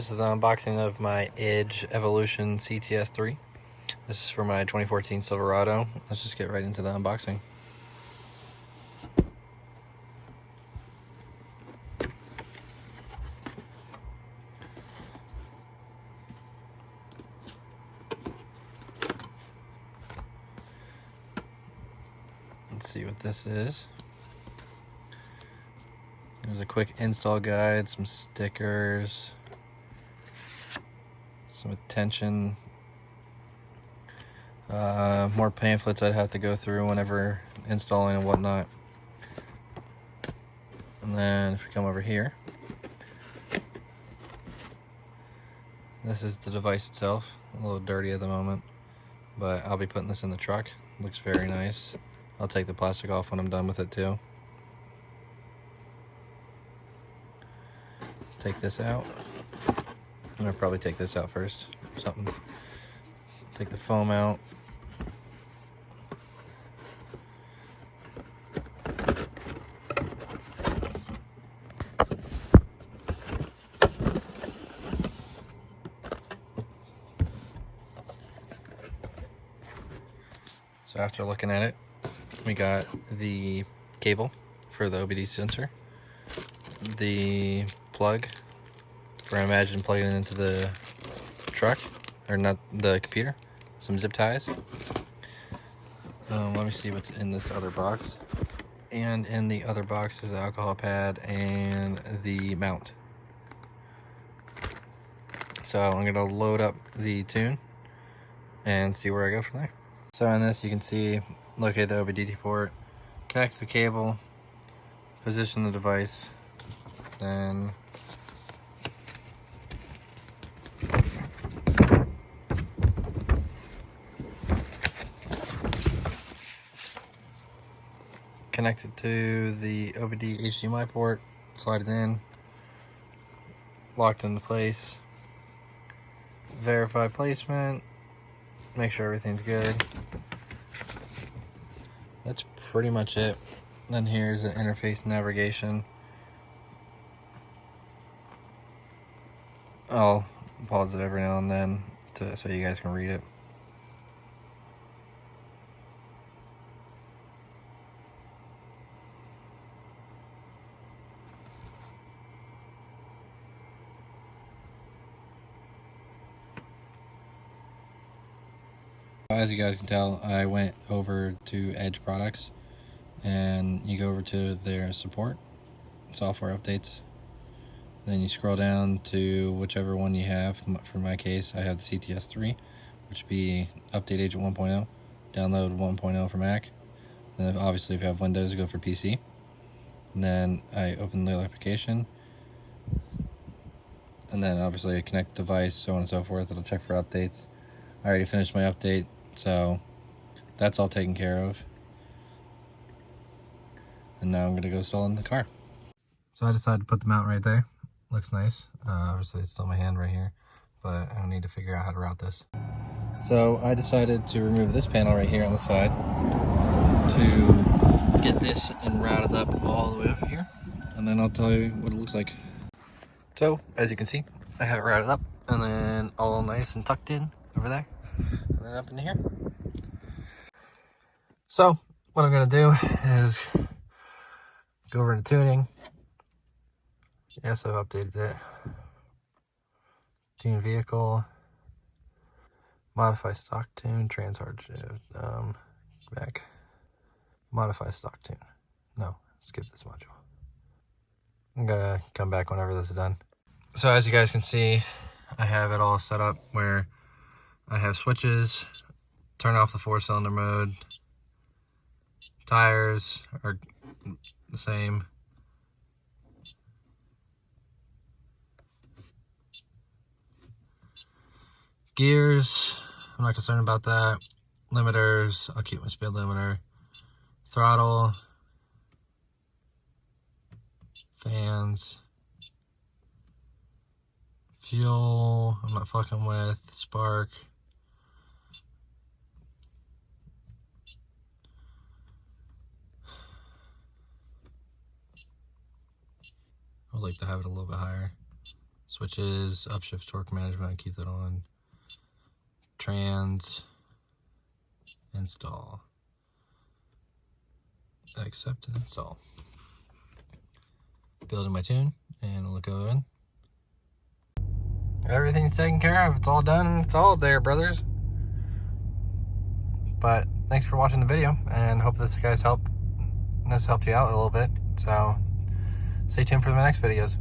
This is the unboxing of my Edge Evolution CTS3. This is for my 2014 Silverado. Let's just get right into the unboxing. Let's see what this is. There's a quick install guide, some stickers, some attention, more pamphlets I'd have to go through whenever installing and whatnot. And then if we come over here, this is the device itself. A little dirty at the moment, but I'll be putting this in the truck. Looks very nice. I'll take the plastic off when I'm done with it too. Take this out. I'm gonna probably take this out first. Something. Take the foam out. So after looking at it, we got the cable for the OBD sensor, the plug for, I imagine, plugging it into the truck, or not the computer, some zip ties. Let me see what's in this other box. And in the other box is the alcohol pad and the mount. So I'm gonna load up the tune and see where I go from there. So in this you can see, locate the OBD port, connect the cable, position the device, then connect it to the OBD HDMI port, slide it in, locked into place, verify placement, make sure everything's good. That's pretty much it. Then here's the interface navigation. I'll pause it every now and then so you guys can read it. As you guys can tell, I went over to Edge products, and you go over to their support, software updates. Then you scroll down to whichever one you have. For my case, I have the CTS3, which would be Update Agent 1.0, download 1.0 for Mac. And then obviously if you have Windows, go for PC. And then I open the application, and then obviously I connect device, so on and so forth. It'll check for updates. I already finished my update, so that's all taken care of. And now I'm gonna go install in the car. So I decided to put the mount right there. Looks nice. Obviously it's still my hand right here, but I need to figure out how to route this. So I decided to remove this panel right here on the side to get this and route it up all the way up here. And then I'll tell you what it looks like. So as you can see, I have it routed up and then all nice and tucked in over there and then up in here. So what I'm gonna do is go over to tuning. Yes, I've updated it. Tune vehicle, modify stock tune, trans hard shift, back, modify stock tune. No, skip this module. I'm gonna come back whenever this is done. So as you guys can see, I have it all set up where I have switches, turn off the 4-cylinder mode, tires are the same. Gears, I'm not concerned about that. Limiters, I'll keep my speed limiter. Throttle, fans, fuel, I'm not fucking with. Spark. I would like to have it a little bit higher. switches, upshift torque management, keep that on. Trans, install, accept and install. Building my tune, and we'll go in. Everything's taken care of. It's all done and installed there, brothers. But thanks for watching the video, and hope this helped you out a little bit. So stay tuned for the next videos.